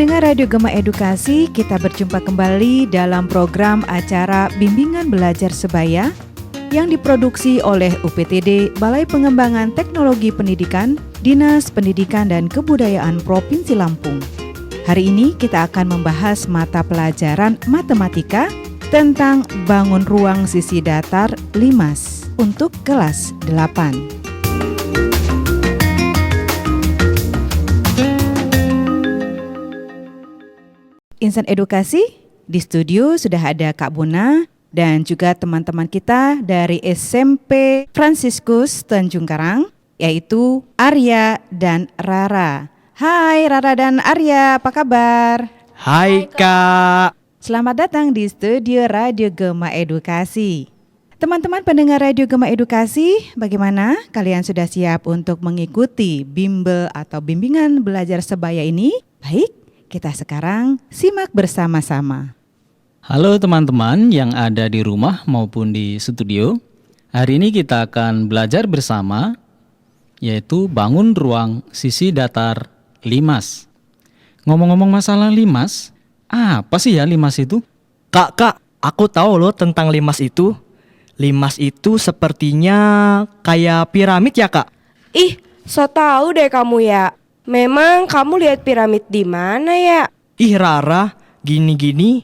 Pendengar Radio Gema Edukasi, kita berjumpa kembali dalam program acara Bimbingan Belajar Sebaya yang diproduksi oleh UPTD Balai Pengembangan Teknologi Pendidikan, Dinas Pendidikan dan Kebudayaan Provinsi Lampung. Hari ini kita akan membahas mata pelajaran matematika tentang bangun ruang sisi datar LIMAS untuk kelas 8. Insan Edukasi, di studio sudah ada Kak Buna dan juga teman-teman kita dari SMP Fransiskus Tanjung Karang, yaitu Arya dan Rara. Hai Rara dan Arya, apa kabar? Hai Kak. Selamat datang di studio Radio Gema Edukasi. Teman-teman pendengar Radio Gema Edukasi, bagaimana? Kalian sudah siap untuk mengikuti bimbel atau bimbingan belajar sebaya ini? Baik, kita sekarang simak bersama-sama. Halo teman-teman yang ada di rumah maupun di studio. Hari ini kita akan belajar bersama, yaitu bangun ruang sisi datar LIMAS. Ngomong-ngomong masalah LIMAS, apa sih ya LIMAS itu? Kak, aku tahu loh tentang LIMAS itu. LIMAS itu sepertinya kayak piramid ya, Kak? Ih, so tahu deh kamu ya. Memang kamu lihat piramid di mana ya? Ih Rara, gini-gini,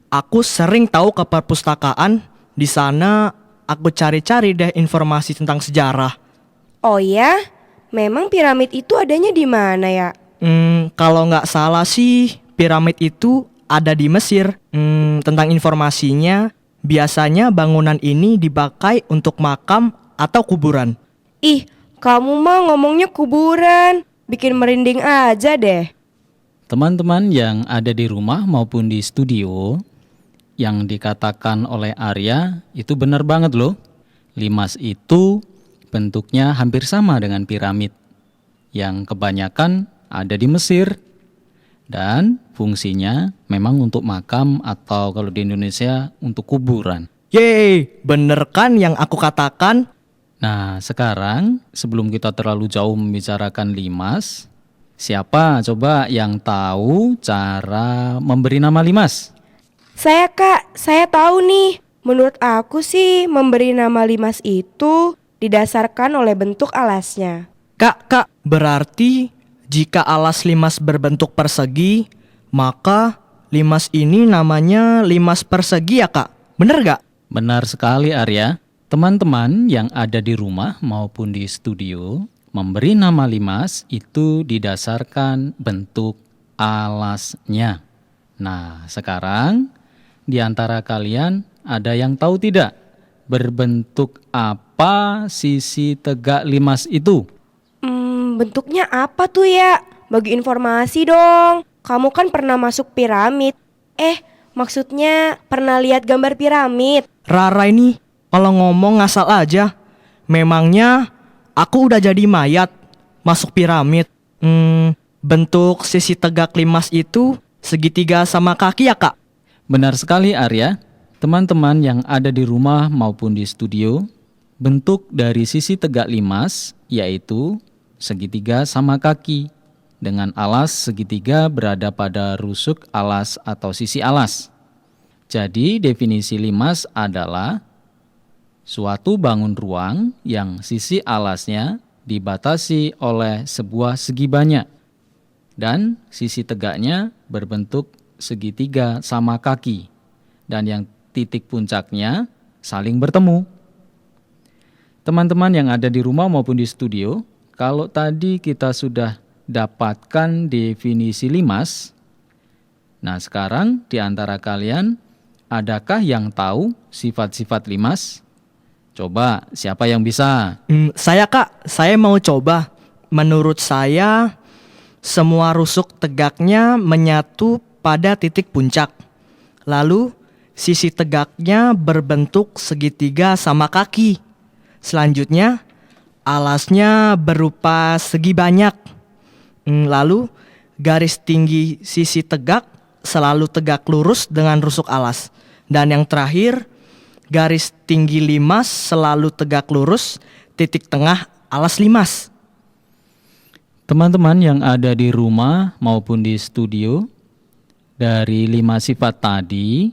aku sering tahu ke perpustakaan. Di sana aku cari-cari deh informasi tentang sejarah. Oh ya? Memang piramid itu adanya di mana ya? Kalau nggak salah sih, piramid itu ada di Mesir. Tentang informasinya, biasanya bangunan ini dipakai untuk makam atau kuburan. Ih, kamu mah ngomongnya kuburan. Bikin merinding aja deh. Teman-teman yang ada di rumah maupun di studio, yang dikatakan oleh Arya itu benar banget loh. LIMAS itu bentuknya hampir sama dengan piramid, yang kebanyakan ada di Mesir. Dan fungsinya memang untuk makam atau kalau di Indonesia untuk kuburan. Yeay, bener kan yang aku katakan? Nah, sekarang sebelum kita terlalu jauh membicarakan LIMAS, siapa coba yang tahu cara memberi nama LIMAS? Saya Kak, saya tahu nih. Menurut aku sih memberi nama LIMAS itu didasarkan oleh bentuk alasnya. Kak, berarti jika alas LIMAS berbentuk persegi, maka LIMAS ini namanya LIMAS persegi ya Kak? Bener gak? Benar sekali Arya. Teman-teman yang ada di rumah maupun di studio, memberi nama LIMAS itu didasarkan bentuk alasnya. Nah, sekarang di antara kalian ada yang tahu tidak berbentuk apa sisi tegak LIMAS itu? Bentuknya apa tuh ya? Bagi informasi dong. Kamu kan pernah masuk piramid. Maksudnya pernah lihat gambar piramid. Rara ini kalau ngomong ngasal aja. Memangnya aku udah jadi mayat masuk piramid. Bentuk sisi tegak LIMAS itu segitiga sama kaki ya Kak? Benar sekali Arya. Teman-teman yang ada di rumah maupun di studio, bentuk dari sisi tegak LIMAS yaitu segitiga sama kaki, dengan alas segitiga berada pada rusuk alas atau sisi alas. Jadi definisi LIMAS adalah suatu bangun ruang yang sisi alasnya dibatasi oleh sebuah segi banyak dan sisi tegaknya berbentuk segitiga sama kaki dan yang titik puncaknya saling bertemu. Teman-teman yang ada di rumah maupun di studio, kalau tadi kita sudah dapatkan definisi LIMAS, nah sekarang di antara kalian adakah yang tahu sifat-sifat LIMAS? Coba, siapa yang bisa? Saya Kak, saya mau coba. Menurut saya, semua rusuk tegaknya menyatu pada titik puncak. Lalu, sisi tegaknya berbentuk segitiga sama kaki. Selanjutnya, alasnya berupa segi banyak. Lalu, garis tinggi sisi tegak selalu tegak lurus dengan rusuk alas. Dan yang terakhir, garis tinggi LIMAS selalu tegak lurus, titik tengah alas LIMAS. Teman-teman yang ada di rumah maupun di studio, Dari 5 sifat tadi,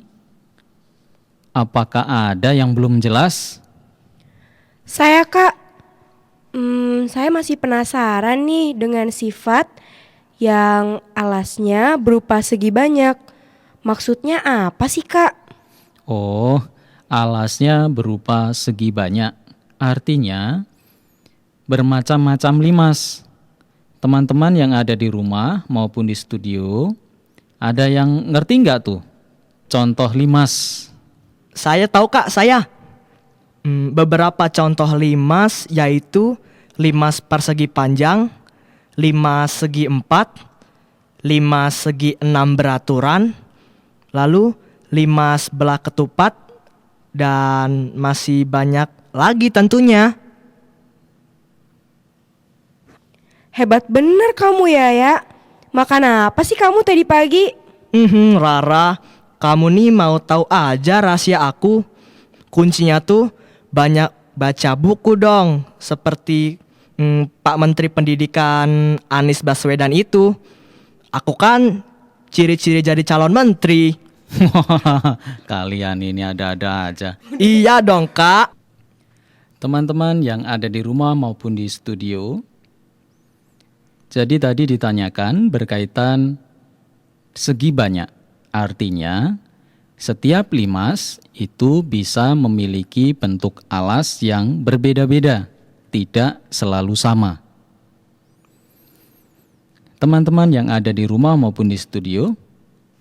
apakah ada yang belum jelas? Saya Kak, saya masih penasaran nih dengan sifat yang alasnya berupa segi banyak. Maksudnya apa sih Kak? Oh, alasnya berupa segi banyak. Artinya bermacam-macam limas. Teman-teman yang ada di rumah maupun di studio, ada yang ngerti nggak tuh contoh limas? Saya tahu Kak, saya. Beberapa contoh limas yaitu limas persegi panjang, limas segi 4, limas segi 6 beraturan, lalu limas belah ketupat, dan masih banyak lagi tentunya. Hebat bener kamu ya. Makan apa sih kamu tadi pagi? Rara, kamu nih mau tahu aja rahasia aku. Kuncinya tuh banyak baca buku dong, seperti Pak Menteri Pendidikan Anies Baswedan itu. Aku kan ciri-ciri jadi calon menteri. Kalian ini ada-ada aja. Iya dong Kak. Teman-teman yang ada di rumah maupun di studio, jadi tadi ditanyakan berkaitan segi banyak. Artinya setiap limas itu bisa memiliki bentuk alas yang berbeda-beda, tidak selalu sama. Teman-teman yang ada di rumah maupun di studio,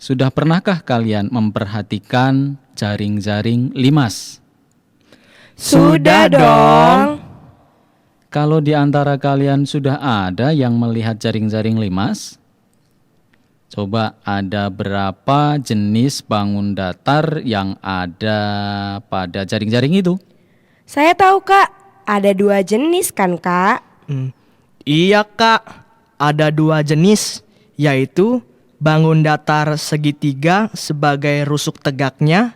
sudah pernahkah kalian memperhatikan jaring-jaring limas? Sudah dong. Kalau di antara kalian sudah ada yang melihat jaring-jaring limas, coba ada berapa jenis bangun datar yang ada pada jaring-jaring itu? Saya tahu Kak, ada 2 jenis kan Kak? Iya Kak, ada 2 jenis, yaitu bangun datar segitiga sebagai rusuk tegaknya,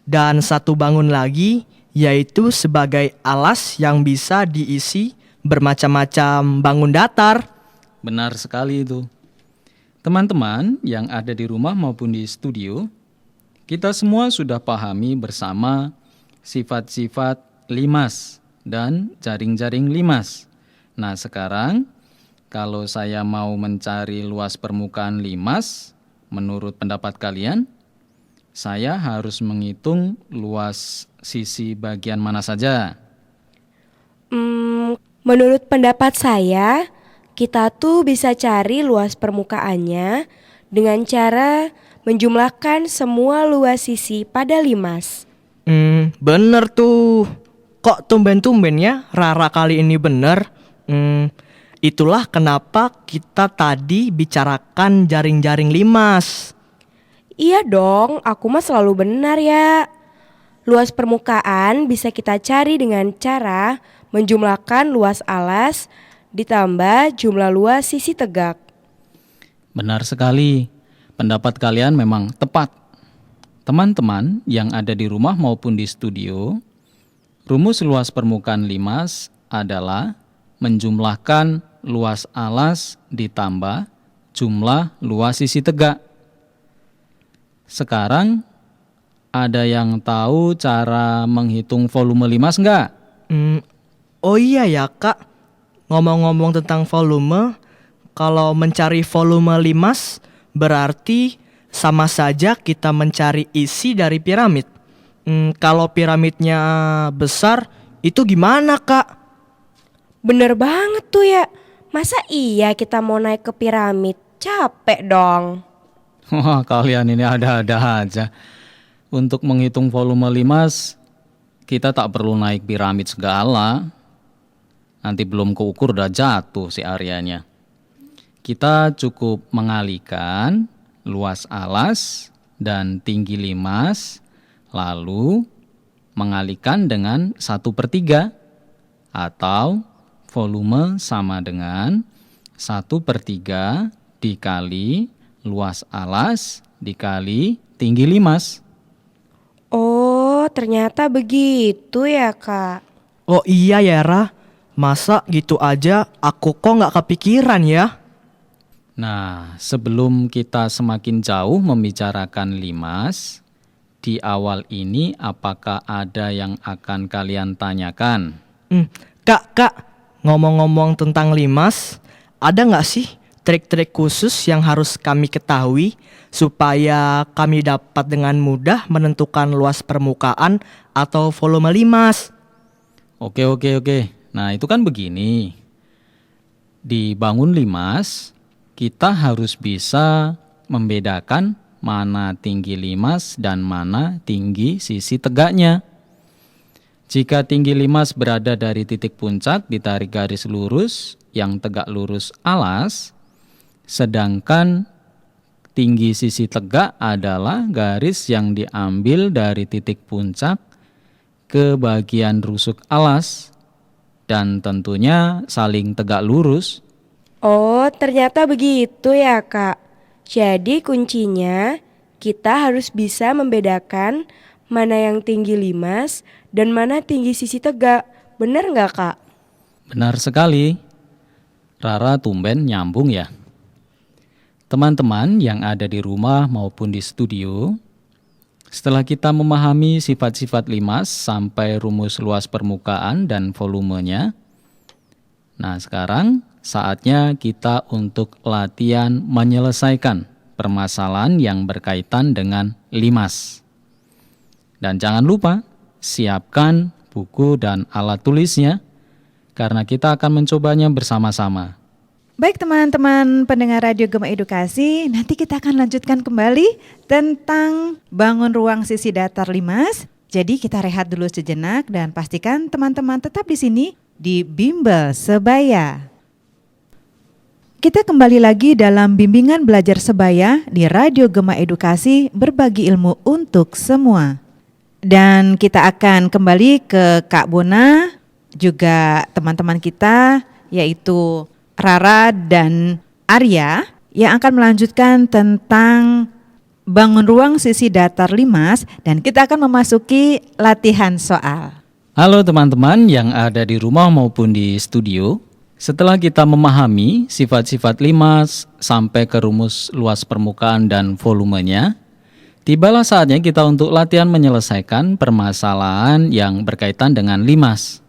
dan satu bangun lagi yaitu sebagai alas yang bisa diisi bermacam-macam bangun datar. Benar sekali itu. Teman-teman yang ada di rumah maupun di studio, kita semua sudah pahami bersama sifat-sifat limas dan jaring-jaring limas. Nah, sekarang kalau saya mau mencari luas permukaan limas, menurut pendapat kalian, saya harus menghitung luas sisi bagian mana saja? Menurut pendapat saya, kita tuh bisa cari luas permukaannya dengan cara menjumlahkan semua luas sisi pada limas. Bener tuh. Kok tumben-tumben ya Rara kali ini bener? Itulah kenapa kita tadi bicarakan jaring-jaring limas. Iya dong, aku mah selalu benar ya. Luas permukaan bisa kita cari dengan cara menjumlahkan luas alas ditambah jumlah luas sisi tegak. Benar sekali, pendapat kalian memang tepat. Teman-teman yang ada di rumah maupun di studio, rumus luas permukaan limas adalah menjumlahkan luas alas ditambah jumlah luas sisi tegak. Sekarang ada yang tahu cara menghitung volume limas enggak? Oh iya ya Kak, ngomong-ngomong tentang volume, kalau mencari volume limas berarti sama saja kita mencari isi dari piramid. Kalau piramidnya besar, itu gimana Kak? Bener banget tuh ya. Masa iya kita mau naik ke piramid? Capek dong. Wah, kalian ini ada-ada aja. Untuk menghitung volume limas, kita tak perlu naik piramid segala. Nanti belum keukur udah jatuh si areanya. Kita cukup mengalihkan luas alas dan tinggi limas, lalu mengalihkan dengan 1/3 atau volume sama dengan 1/3 dikali luas alas dikali tinggi limas. Oh, ternyata begitu ya Kak. Oh iya ya Ra, masa gitu aja aku kok gak kepikiran ya? Nah, sebelum kita semakin jauh membicarakan limas, di awal ini apakah ada yang akan kalian tanyakan? Kak, ngomong-ngomong tentang limas, ada nggak sih trik-trik khusus yang harus kami ketahui supaya kami dapat dengan mudah menentukan luas permukaan atau volume limas? Oke. Nah, itu kan begini. Di bangun limas, kita harus bisa membedakan mana tinggi limas dan mana tinggi sisi tegaknya. Jika tinggi limas berada dari titik puncak ditarik garis lurus yang tegak lurus alas, sedangkan tinggi sisi tegak adalah garis yang diambil dari titik puncak ke bagian rusuk alas dan tentunya saling tegak lurus. Oh, ternyata begitu ya, Kak. Jadi kuncinya kita harus bisa membedakan mana yang tinggi limas dan mana tinggi sisi tegak. Benar nggak, Kak? Benar sekali. Rara tumben nyambung ya. Teman-teman yang ada di rumah maupun di studio, setelah kita memahami sifat-sifat limas sampai rumus luas permukaan dan volumenya, nah sekarang saatnya kita untuk latihan menyelesaikan permasalahan yang berkaitan dengan limas. Dan jangan lupa, siapkan buku dan alat tulisnya, karena kita akan mencobanya bersama-sama. Baik teman-teman pendengar Radio Gema Edukasi, nanti kita akan lanjutkan kembali tentang bangun ruang sisi datar limas. Jadi kita rehat dulu sejenak dan pastikan teman-teman tetap di sini di Bimbel Sebaya. Kita kembali lagi dalam bimbingan belajar sebaya di Radio Gema Edukasi, berbagi ilmu untuk semua. Dan kita akan kembali ke Kak Bona, juga teman-teman kita yaitu Rara dan Arya yang akan melanjutkan tentang bangun ruang sisi datar limas dan kita akan memasuki latihan soal. Halo teman-teman yang ada di rumah maupun di studio. Setelah kita memahami sifat-sifat limas sampai ke rumus luas permukaan dan volumenya, tibalah saatnya kita untuk latihan menyelesaikan permasalahan yang berkaitan dengan limas.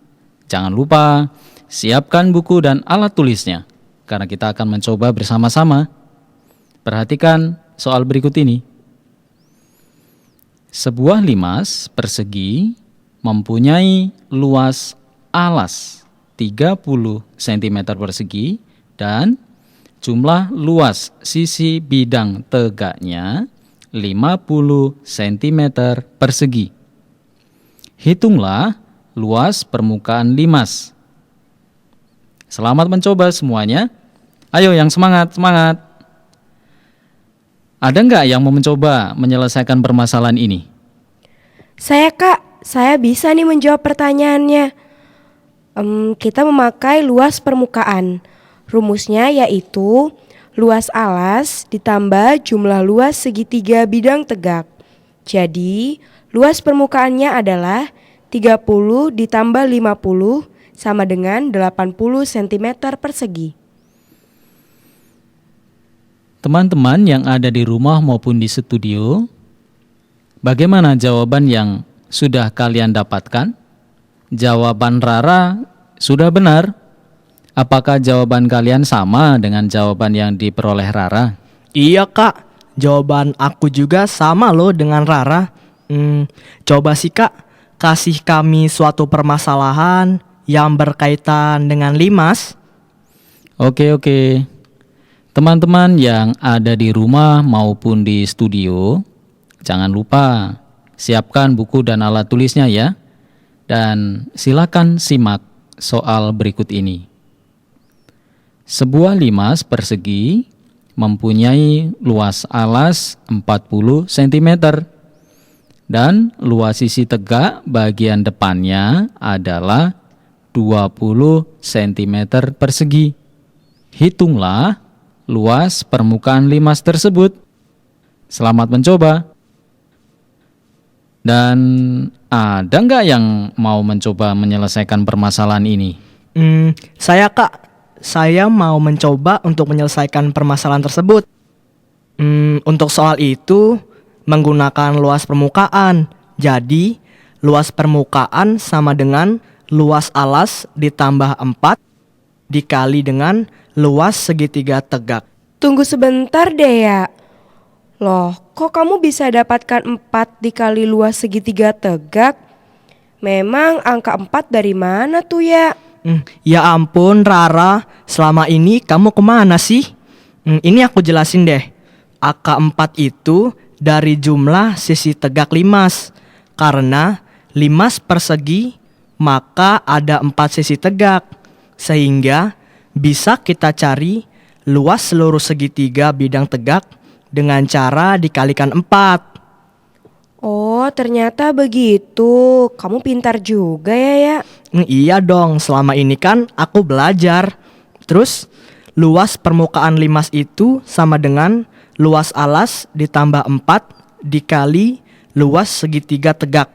Jangan lupa, siapkan buku dan alat tulisnya, karena kita akan mencoba bersama-sama. Perhatikan soal berikut ini. Sebuah limas persegi mempunyai luas alas 30 cm persegi dan jumlah luas sisi bidang tegaknya 50 cm persegi. Hitunglah luas permukaan limas. Selamat mencoba semuanya. Ayo yang semangat. Ada nggak yang mau mencoba menyelesaikan permasalahan ini? Saya, Kak, saya bisa nih menjawab pertanyaannya. Kita memakai luas permukaan. Rumusnya yaitu luas alas ditambah jumlah luas segitiga bidang tegak. Jadi, luas permukaannya adalah 30 ditambah 50 sama dengan 80 cm persegi. Teman-teman yang ada di rumah maupun di studio, bagaimana jawaban yang sudah kalian dapatkan? Jawaban Rara sudah benar. Apakah jawaban kalian sama dengan jawaban yang diperoleh Rara? Iya Kak, jawaban aku juga sama loh dengan Rara. Coba sih Kak, kasih kami suatu permasalahan yang berkaitan dengan limas. Oke. Teman-teman yang ada di rumah maupun di studio, jangan lupa siapkan buku dan alat tulisnya ya. Dan silakan simak soal berikut ini. Sebuah limas persegi mempunyai luas alas 40 cm dan luas sisi tegak bagian depannya adalah 20 cm persegi. Hitunglah luas permukaan limas tersebut. Selamat mencoba. Dan ada nggak yang mau mencoba menyelesaikan permasalahan ini? Saya Kak, saya mau mencoba untuk menyelesaikan permasalahan tersebut. Untuk soal itu menggunakan luas permukaan. Jadi, luas permukaan sama dengan luas alas ditambah 4 dikali dengan luas segitiga tegak. Tunggu sebentar deh ya. Loh, kok kamu bisa dapatkan 4 dikali luas segitiga tegak? Memang angka 4 dari mana tuh ya? Ya ampun Rara, selama ini kamu kemana sih? Ini aku jelasin deh. Angka 4 itu dari jumlah sisi tegak limas. Karena limas persegi, maka ada 4 sisi tegak. Sehingga bisa kita cari luas seluruh segitiga bidang tegak dengan cara dikalikan 4. Oh, ternyata begitu. Kamu pintar juga ya. Iya dong, selama ini kan aku belajar. Terus, luas permukaan limas itu sama dengan luas alas ditambah 4 dikali luas segitiga tegak.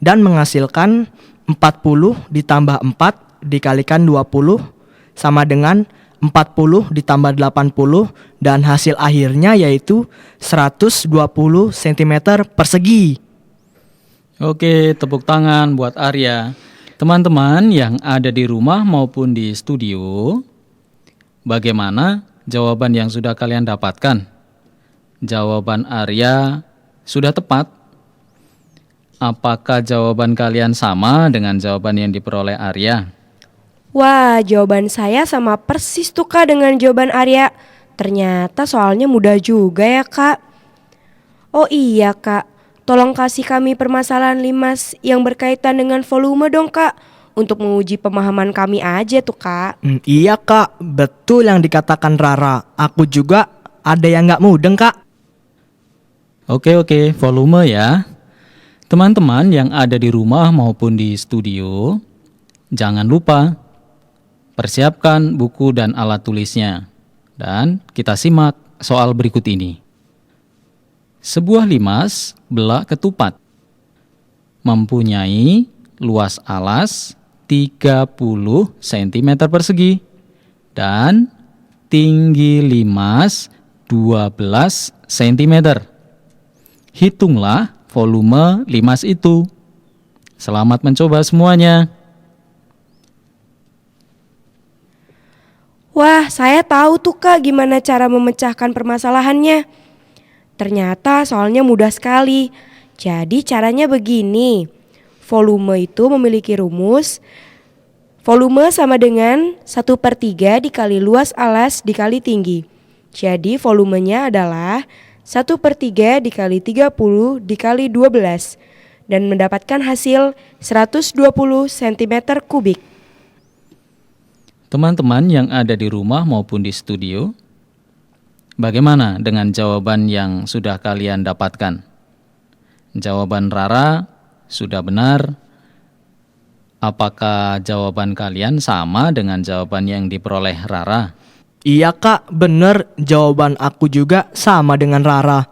Dan menghasilkan 40 ditambah 4 dikalikan 20 sama dengan 40 ditambah 80 dan hasil akhirnya yaitu 120 cm persegi. Oke, tepuk tangan buat Arya. Teman-teman yang ada di rumah maupun di studio, bagaimana jawaban yang sudah kalian dapatkan? Jawaban Arya sudah tepat? Apakah jawaban kalian sama dengan jawaban yang diperoleh Arya? Wah, jawaban saya sama persis tuh Kak dengan jawaban Arya. Ternyata soalnya mudah juga ya Kak. Oh iya Kak, tolong kasih kami permasalahan limas yang berkaitan dengan volume dong Kak. Untuk menguji pemahaman kami aja tuh Kak. Iya Kak, betul yang dikatakan Rara. Aku juga ada yang gak mudeng Kak. Oke, volume ya. Teman-teman yang ada di rumah maupun di studio, jangan lupa persiapkan buku dan alat tulisnya. Dan kita simak soal berikut ini. Sebuah limas belak ketupat mempunyai luas alas 30 cm persegi dan tinggi limas 12 cm. Hitunglah volume limas itu. Selamat mencoba semuanya. Wah, saya tahu tuh Kak gimana cara memecahkan permasalahannya. Ternyata soalnya mudah sekali. Jadi caranya begini. Volume itu memiliki rumus. Volume sama dengan 1/3 dikali luas alas dikali tinggi. Jadi volumenya adalah 1/3 dikali 30 dikali 12. Dan mendapatkan hasil 120 cm kubik. Teman-teman yang ada di rumah maupun di studio, bagaimana dengan jawaban yang sudah kalian dapatkan? Jawaban Rara sudah benar. Apakah jawaban kalian sama dengan jawaban yang diperoleh Rara? Iya Kak, bener. Jawaban aku juga sama dengan Rara.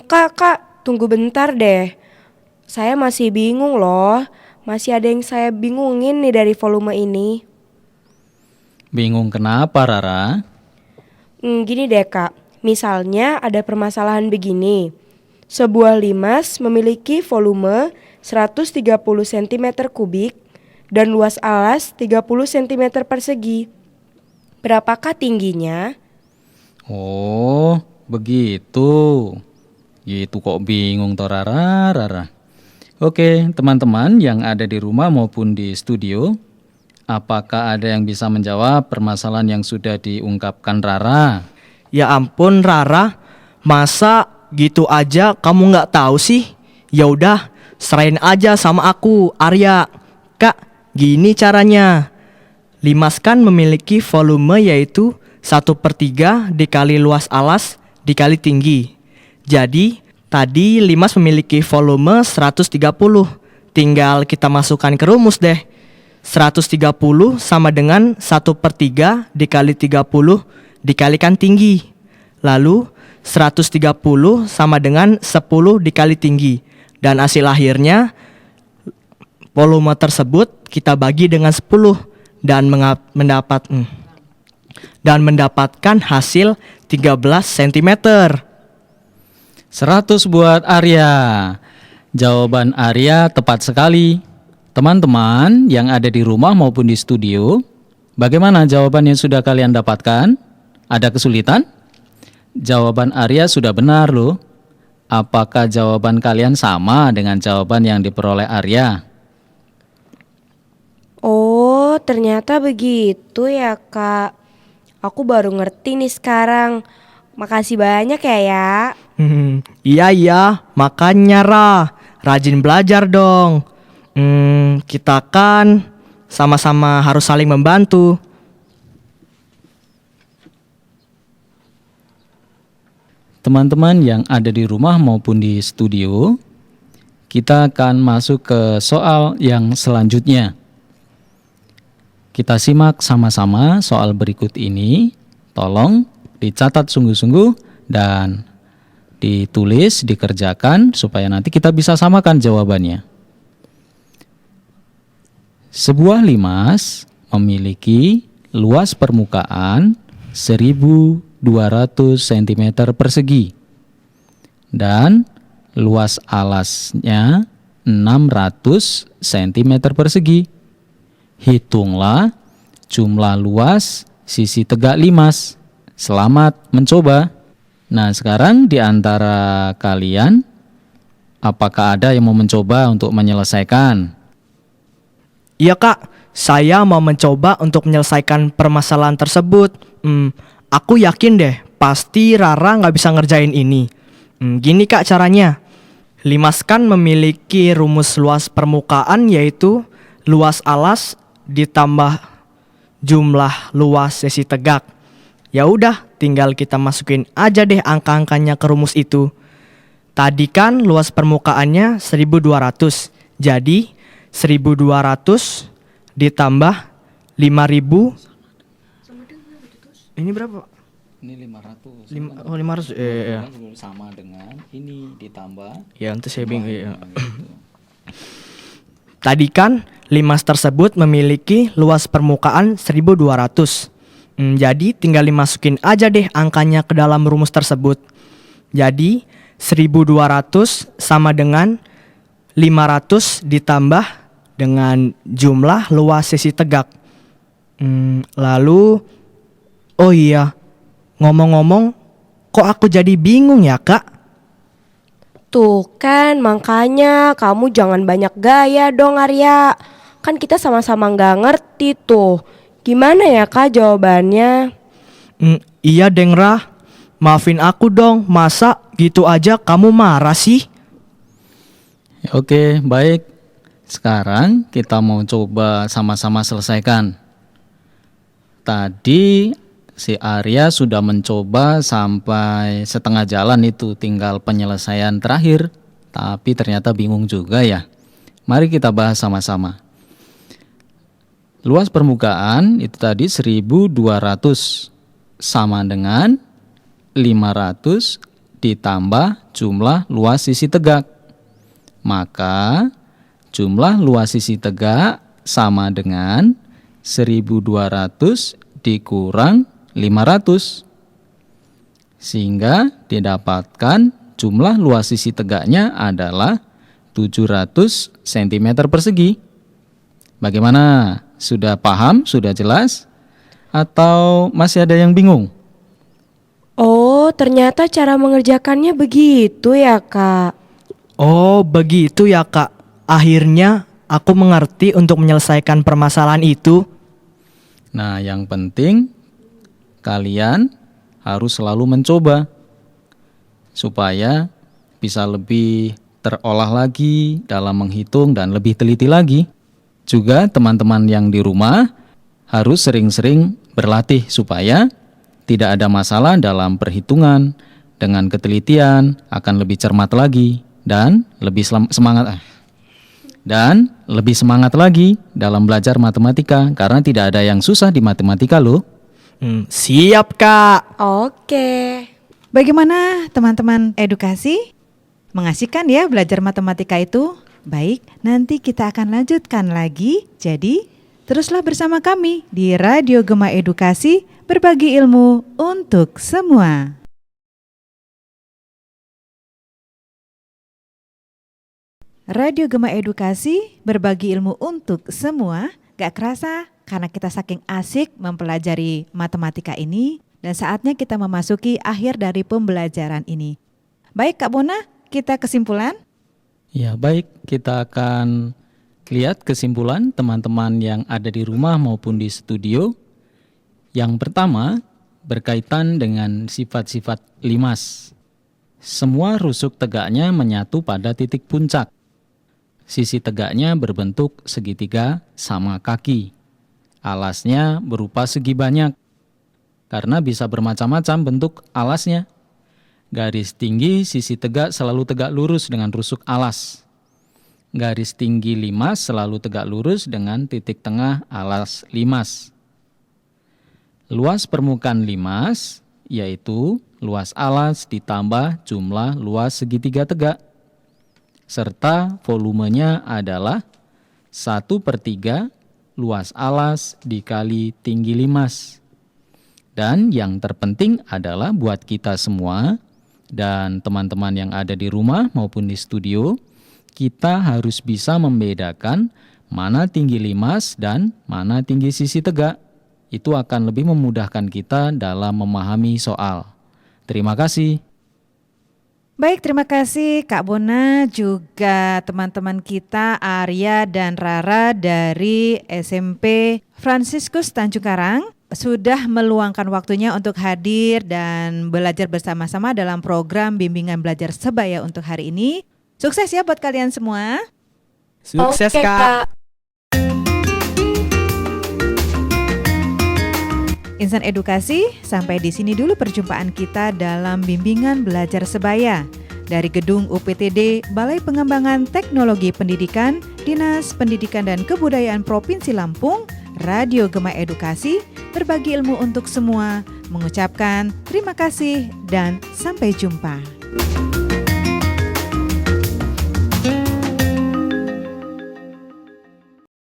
Kak, tunggu bentar deh. Saya masih bingung loh. Masih ada yang saya bingungin nih dari volume ini. Bingung kenapa Rara? Gini deh Kak, misalnya ada permasalahan begini. Sebuah limas memiliki volume 130 cm kubik dan luas alas 30 cm persegi. Berapakah tingginya? Oh, begitu. Gitu kok bingung toh Rara. Oke, teman-teman yang ada di rumah maupun di studio, apakah ada yang bisa menjawab permasalahan yang sudah diungkapkan Rara? Ya ampun Rara, masa gitu aja kamu gak tahu sih? Ya udah, serahin aja sama aku, Arya. Kak, gini caranya. Limas kan memiliki volume yaitu 1/3 dikali luas alas dikali tinggi. Jadi tadi limas memiliki volume 130. Tinggal kita masukkan ke rumus deh. 130 sama dengan 1/3 dikali 30 dikalikan tinggi. Lalu 130 sama dengan 10 dikali tinggi. Dan hasil akhirnya volume tersebut kita bagi dengan 10. dan mendapatkan hasil 13 cm. 100 buat Arya. Jawaban Arya tepat sekali. Teman-teman yang ada di rumah maupun di studio, bagaimana jawaban yang sudah kalian dapatkan? Ada kesulitan? Jawaban Arya sudah benar loh. Apakah jawaban kalian sama dengan jawaban yang diperoleh Arya? Oh, ternyata begitu ya, Kak. Aku baru ngerti nih sekarang. Makasih banyak ya. Iya, makanya rajin belajar dong. Kita kan sama-sama harus saling membantu. Teman-teman yang ada di rumah maupun di studio, kita akan masuk ke soal yang selanjutnya. Kita simak sama-sama soal berikut ini. Tolong dicatat sungguh-sungguh dan ditulis, dikerjakan supaya nanti kita bisa samakan jawabannya. Sebuah limas memiliki luas permukaan 1.200 cm persegi dan luas alasnya 600 cm persegi. Hitunglah jumlah luas sisi tegak limas. Selamat mencoba. Nah, sekarang di antara kalian, apakah ada yang mau mencoba untuk menyelesaikan? Iya Kak, saya mau mencoba untuk menyelesaikan permasalahan tersebut. Aku yakin deh, pasti Rara nggak bisa ngerjain ini. Gini Kak caranya. Limas kan memiliki rumus luas permukaan yaitu luas alas ditambah jumlah luas sisi tegak. Ya udah, tinggal kita masukin aja deh angka-angkanya ke rumus itu. Tadi kan luas permukaannya 1.200. Jadi 1.200 ditambah 5.000. Ini berapa? Ini 500. 500. Iya. Sama dengan ini ditambah. Ya, untuk saya bingung. Ya. Tadi kan limas tersebut memiliki luas permukaan 1.200. Jadi tinggal dimasukin aja deh angkanya ke dalam rumus tersebut. Jadi 1.200 sama dengan 500 ditambah dengan jumlah luas sisi tegak. Lalu, oh iya, ngomong-ngomong, kok aku jadi bingung ya Kak? Tuh kan, makanya kamu jangan banyak gaya dong Arya. Kan kita sama-sama nggak ngerti tuh. Gimana ya Kak jawabannya? Iya Dengra, maafin aku dong. Masa gitu aja kamu marah sih? Oke, baik. Sekarang kita mau coba sama-sama selesaikan. Tadi si Arya sudah mencoba sampai setengah jalan itu, tinggal penyelesaian terakhir. Tapi ternyata bingung juga ya. Mari kita bahas sama-sama. Luas permukaan itu tadi 1.200 sama dengan 500 ditambah jumlah luas sisi tegak. Maka jumlah luas sisi tegak sama dengan 1.200 dikurang 500. Sehingga didapatkan jumlah luas sisi tegaknya adalah 700 cm persegi. Bagaimana? Sudah paham? Sudah jelas? Atau masih ada yang bingung? Oh, ternyata cara mengerjakannya begitu ya Kak. Oh begitu ya Kak. Akhirnya aku mengerti untuk menyelesaikan permasalahan itu. Nah, yang penting kalian harus selalu mencoba supaya bisa lebih terolah lagi dalam menghitung dan lebih teliti lagi. Juga teman-teman yang di rumah harus sering-sering berlatih supaya tidak ada masalah dalam perhitungan. Dengan ketelitian akan lebih cermat lagi dan lebih semangat lagi dalam belajar matematika, karena tidak ada yang susah di matematika loh. Siap Kak. Oke. Bagaimana teman-teman edukasi? Mengasihkan ya belajar matematika itu? Baik, nanti kita akan lanjutkan lagi. Jadi, Teruslah bersama kami di Radio Gema Edukasi, berbagi ilmu untuk semua. Radio Gema Edukasi, berbagi ilmu untuk semua. Gak kerasa karena kita saking asik mempelajari matematika ini, dan saatnya kita memasuki akhir dari pembelajaran ini. Baik Kak Bona, kita kesimpulan? Ya, baik, kita akan lihat kesimpulan teman-teman yang ada di rumah maupun di studio. Yang pertama, berkaitan dengan sifat-sifat limas. Semua rusuk tegaknya menyatu pada titik puncak. Sisi tegaknya berbentuk segitiga sama kaki. Alasnya berupa segi banyak, karena bisa bermacam-macam bentuk alasnya. Garis tinggi sisi tegak selalu tegak lurus dengan rusuk alas. Garis tinggi limas selalu tegak lurus dengan titik tengah alas limas. Luas permukaan limas yaitu luas alas ditambah jumlah luas segitiga tegak, serta volumenya adalah 1/3 luas alas dikali tinggi limas. Dan yang terpenting adalah buat kita semua dan teman-teman yang ada di rumah maupun di studio, kita harus bisa membedakan mana tinggi limas dan mana tinggi sisi tegak. Itu akan lebih memudahkan kita dalam memahami soal. Terima kasih. Baik, terima kasih Kak Bona, juga teman-teman kita Arya dan Rara dari SMP Fransiskus Tanjung Karang sudah meluangkan waktunya untuk hadir dan belajar bersama-sama dalam program bimbingan belajar sebaya untuk hari ini. Sukses ya buat kalian semua. Sukses Oke, Kak. Insan Edukasi, sampai di sini dulu perjumpaan kita dalam bimbingan belajar sebaya dari gedung UPTD Balai Pengembangan Teknologi Pendidikan, Dinas Pendidikan dan Kebudayaan Provinsi Lampung, Radio Gema Edukasi, berbagi ilmu untuk semua, mengucapkan terima kasih dan sampai jumpa.